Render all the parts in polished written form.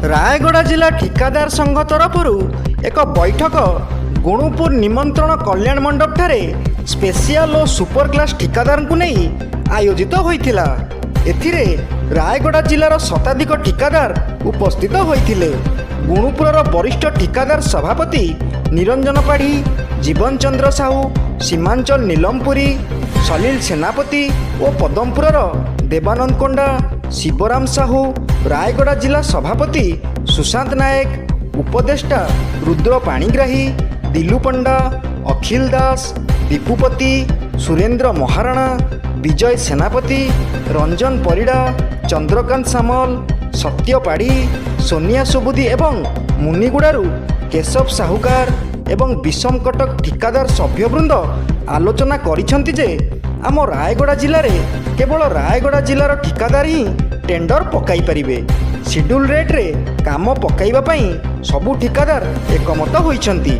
रायगड़ा जिला ठिकादार संघ तरफ एक बैठक गुणुपुर निमंत्रण कल्याण मंडप ठारे स्पेशल और सुपर क्लास ठिकादार को नहीं आयोजित होइथिला। एथिरे रायगड़ा जिलार शताधिक ठिकादार उपस्थित होइथिले। गुणुपुरर वरिष्ठ ठिकादार सभापति निरंजन पाढ़ी, जीवन चंद्र साहू, सीमांचल नीलमपुरी, सलील सेनापति और पदमपुरर देवानंद कोंडा, शिवराम साहू, रायगड़ा जिला सभापति सुशांत नायक, उपदेष्टा रुद्र पाणिग्राही, दिलु पंडा, अखिल दास, दीपुपति, सुरेंद्र महाराणा, विजय सेनापति, रंजन परिड़ा, चंद्रकांत सामल, सत्य पाढ़ी, सोनिया सुबुदी एवं मुनिगुड़ारू केशव साहुकार एवं विषम कटक ठिकादार सभ्यवृंद आलोचना करिसेंति जे आम रायगड़ा जिले में केवल रायगड़ा जिलार ठिकादार ही टेंडर पकाई पारिबे। शेड्यूल रेट रे काम पकाइबा पई सबु ठिकादार एकमत होइछंती।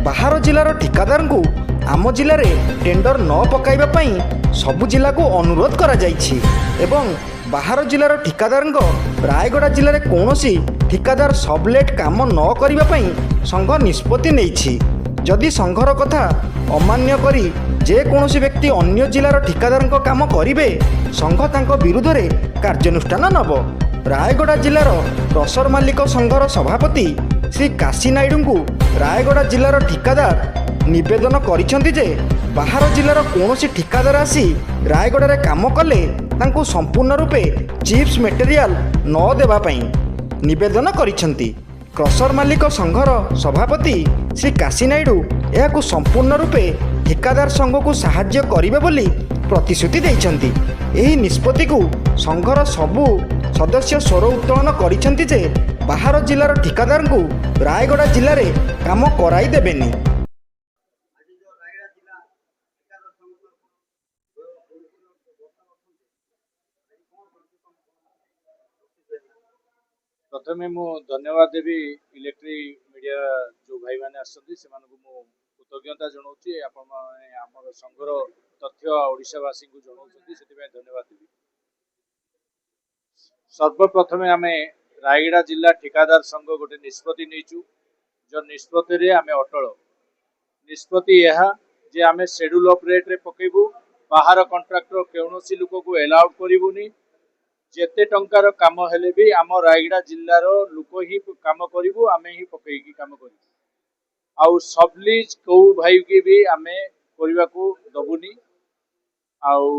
बाहर जिलार ठिकादार को आम जिले में टेंडर न पकाइबा पई सबु जिला को अनुरोध करा जाइछि एवं बाहर जिलार ठिकादार रायगड़ा जिले में कौनसी ठिकादार सबलेट काम न करिबा पई संघ निष्पत्ति नैछि। जदि संघर कथा अमान्य करी जे कौनसी व्यक्ति अन्य जिलार ठिकादार काम करिवे संघ तांको विरुद्ध रे कार्यानुष्ठान नब। रायगड़ा जिलार क्रसर मालिक संघर सभापति श्री काशी नायडू को रायगड़ा जिलार ठिकादार निवेदन करिसेंति जे बाहर जिलार कौनसी ठिकादार आसी रायगड़ा रे काम कले तांको संपूर्ण रूपे चिप्स मटेरियल न देबा पई निवेदन करिसेंति। क्रसर मालिक संघर सभापति श्री काशी नायडू यह संपूर्ण रूपे ठिकादार संघ को साहाय्य करिवे बोली प्रतिश्रुति दैछंती। एही निष्पत्ति को संघर सबु सदस्य स्वर उत्तोलन करिसेंति जे बाहर जिलार ठिकादार को रायगड़ा जिले में काम कराई देबेनी। प्रथमे मु धन्यवाद देवी इलेक्ट्रिक मीडिया जो भाई मैंने आसछंती सेमानकु मु कृतज्ञता जनाऊँगी। आपण माने हमर संघर तथ्य ओडिशावासी को जनाऊँगी सेतिबे धन्यवाद देवी। सर्वप्रथमे आमे रायगड़ा जिला ठिकादार संघ गोटे निष्पत्ति नैचु जो निष्पत्ति रे आमे अटल। निष्पत्ति यह जे आमे शेड्यूल ऑफ रेट रे पकेबू। बाहर कॉन्ट्रैक्टर कौनसी लोक को एलाउड करिवुनी। जेते टंकार काम हेले भी आम रायगड़ा जिल्लार लोक ही काम करिवु, आमे ही पकेकी काम करिवु। आउ सबलीज को भाई की भी आमे करबा को दबुनी। आउ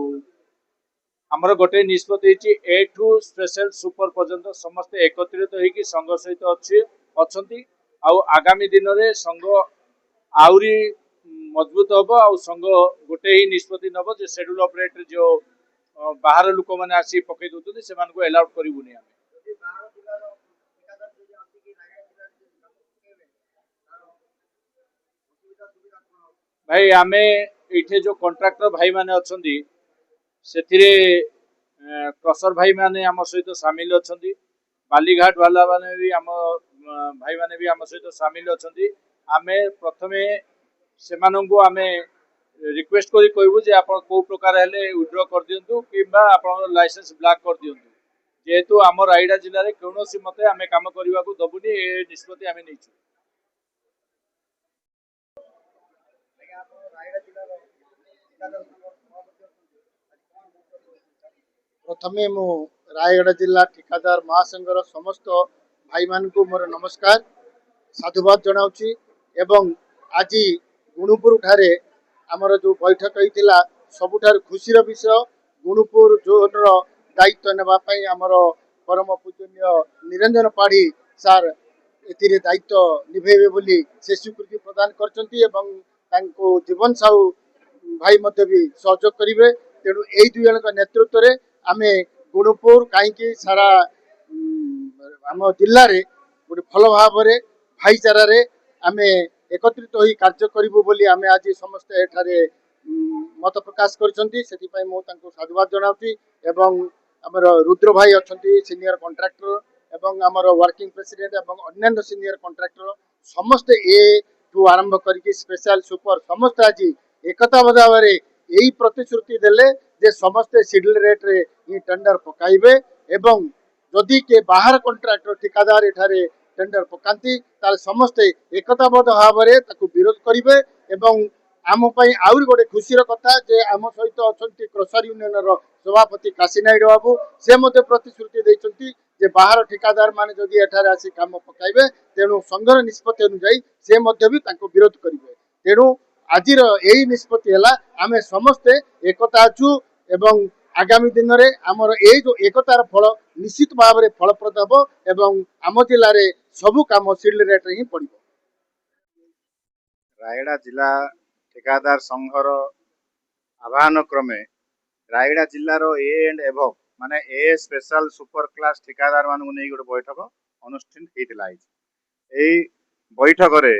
हमर गोटे निष्पत्ति छि ए टू स्पेशल सुपर पर्यंत समस्त एकत्रित होइकी संघ सहित अछंती। आउ आगामी दिन रे संघ आउरी मजबूत हबो। आउ संघ गोटे ही निष्पत्ति नबो जे शेड्यूल ऑफ रेट जो बाहर लोक मैंने आसी पकई दौरान से एलाउड करूनी। भाई आमे ये जो कॉन्ट्रैक्टर भाई माने अच्छी से क्रसर भाई माने आम सहित सामिल अच्छा। बालीघाट वाला माने भी आम भाई माने भी आम सहित सामिल अच्छा। आमे प्रथमे सेमानंकु आमे रिक्वेस्ट करी कहबू जे आपण को प्रकार हेले विड्रॉ कर दियंतु किबा आपण लाइसेंस ब्लॉक कर दियंतु। जेहेतु आम रायगड़ा जिले में कौनसी मते आमे काम करबा को दबुनी ए निष्पत्ति आमे नैछु। प्रथमे मु रायगड़ा जिला ठिकादार महासंघर समस्त भाई मान को मोर नमस्कार साधुवाद जनाऊँगी। एवं आज गुणुपुर ठारे आमर जो बैठक होता सबुठार खुशीर विषय गुणुपुर जोन दायित्व नापी आमर परम पूजनीय निरंजन पाढ़ी सार ए दायित्व निभेबे बोली से स्वीकृति प्रदान कर जीवन साहू भाई मध्य भी सहयोग करेंगे। तेणु यही दुई जन नेतृत्व में आमे गुणुपुर कहीं सारा आम जिले में गोटे भल भाव भाईचारा आमे एकत्रित हो कार्य करूँ बोली आमे आज समस्त एठारे मत प्रकाश करछंती। सेति मु तांको साधुवाद जनाउती। एवं आमर रुद्र भाई अच्छा सीनियर कॉन्ट्रैक्टर एवं आमर वर्किंग प्रेसिडेंट एवं अन्य सीनियर कॉन्ट्रैक्टर समस्त ए टू आरंभ करके स्पेशल सुपर समस्त आज एकता भाव यही प्रतिश्रुति देले जे समस्त शेड्यूल रेट रे टेंडर पकाइबे एवं जदि के बाहर कंट्राक्टर ठिकादार एठारे टेंडर पकांती ताले समस्ते एकताबद्ध भाव में विरोध करेंगे एवं आम आउरी गोटे खुशी कथा जे आम सहित अच्छा क्रसर यूनियन सभापति काशी नायडू बाबू से प्रतिश्रुति देते जे बाहर ठिकादार माने जदि एठारे आसी काम पकाइबे तेणु संघर निष्पत्ति अनुसार से विरोध करेंगे तेणु आज यही निष्पत्ति है आम समस्ते एकता अच्छु एवं आगामी दिन में आमर ये जो एकतार फल निश्चित भाव में फलप्रद हम एवं आम जिले में सबू कम सिल्ड रेट ही पड़। रायगड़ा जिला ठेकेदार संघर आह्वान क्रमे रायगड़ा जिलार ए एंड एभव माने ए स्पेशल सुपर क्लास ठेकेदार मानू नहीं गोटे बैठक अनुष्ठित होता है। बैठक रे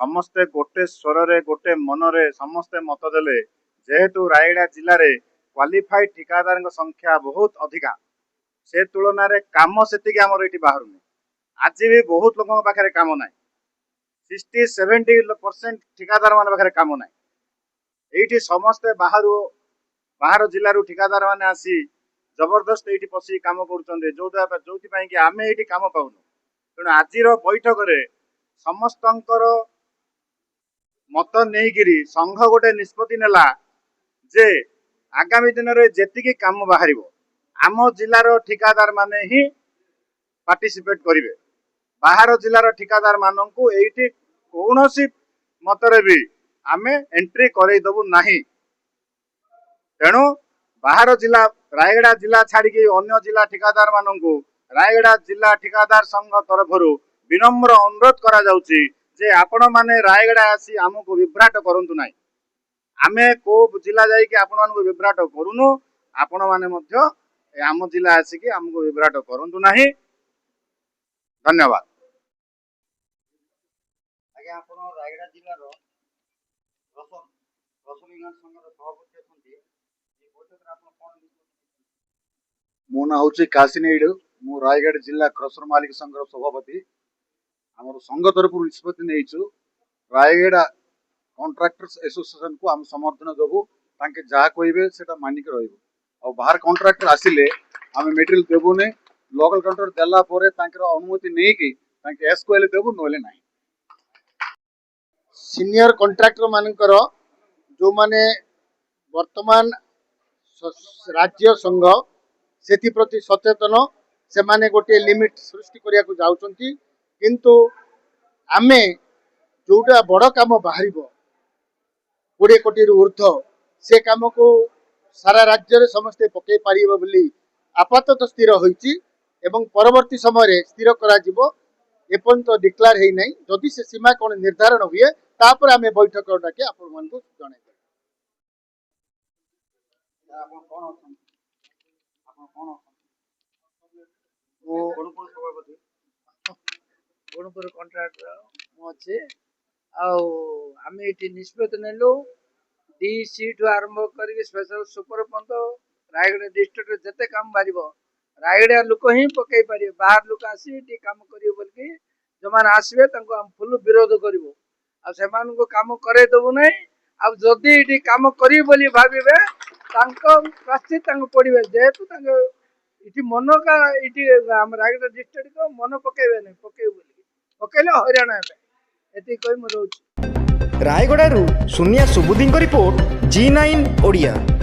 समस्ते गोटे स्वर रे गोटे मन रे समस्ते मत देले जेहेतु रायगड़ा जिले में क्वालिफाइड ठेकेदार संख्या बहुत अधिका से तुलन में कम से आमर ये बाहर आज भी बहुत लोगों पाखे कम ना 60-70% ठिकादार मान पाखे कम ना ये समस्ते बाहर जिलूर ठिकादार मैंने आसी जबरदस्त ये पशि कम कर जो कि आम ये कम पाऊन तेणु आज बैठक में समस्त मत नहीं संघ गोटे निष्पत्ति नेला जे आगामी दिन में जी कम बाहर आम जिलार ठिकादार माने ही पार्टिसिपेट करेंगे बाहर जिलार ठिकादार मानू ये कौन मतरे भी आम एंट्री करदेबू ना तेणु बाहर जिला रायगड़ा जिला छाड़ी अन्य जिला ठिकादार मानू रायगड़ा जिला ठिकादार संघ तरफ विनम्र अनुरोध करा जाउची जे आपण माने रायगड़ा आसी आमको विभ्राट करंतु नाही आमे को जिला जाई कि आपण मानको विभ्राट करूनु आपण माने मध्य आम जिला आसिक आमको विभ्राट करंतु नाही। धन्यवाद। आगे आपण रायगड़ा जिल्लार रसन यूनियन संघर सभापति अछंती ए बैठक आपण कोन मो ना हूँ काशी नायडू मु रायगढ़ जिला क्रसर मालिक संघर सभापति आम संघ तरफ निष्पत्ति नहीं रायगढ़ कॉन्ट्रैक्टर्स एसोसिएशन को आम समर्थन देवु तांके जहाँ कहे से मानिक रही बाहर कॉन्ट्रैक्टर आसिले आम मेटेरियल देवुने लोकल कॉन्ट्रैक्टर देला अनुमति नहीं कि एस कहले देवु नहले ना। सीनियर कॉन्ट्रैक्टर मानकर जो माने वर्तमान राज्य संघ से प्रति सचेतन से माने गोटे लिमिट सृष्टि करिया को जाउचंती किंतु आमे जोटा बड़ काम बाहर 20 कोटी ऊर्ध से काम को सारा राज्य रे समस्ते पकई पारिबो बोली आपातत स्थिर होईची एवं परवर्ती समय स्थिर करा जिवो एपर्यंत डिक्लेयर है नहीं जदि से सीमा कौन निर्धारण हुए तापर आमे बैठक डाके आपण मन को जणाई गुणपुर कंट्राक्टर अच्छे आम ये निष्पत्ति नेलु डी सी ठू आरंभ कर स्पेशल सुपर पर्यंत रायगढ़ डिस्ट्रिक्ट जिते काम बाहर रायगढ़ लोक ही पकई पारे बाहर लोक आसी काम करेंगे बोल जो मैंने आसवे फुल विरोध करूँ आ काम करदेबू ना आदि काम करी भावे प्राश्चित पड़े जेहेतु इटी मन का इटी आम रायगढ़ डिस्ट्रिक्ट को मन पकड़े नहीं पकड़े हईराण ये कही मोर रायगड़ू सुनिया सुबुद्दी रिपोर्ट G9 ओडिया।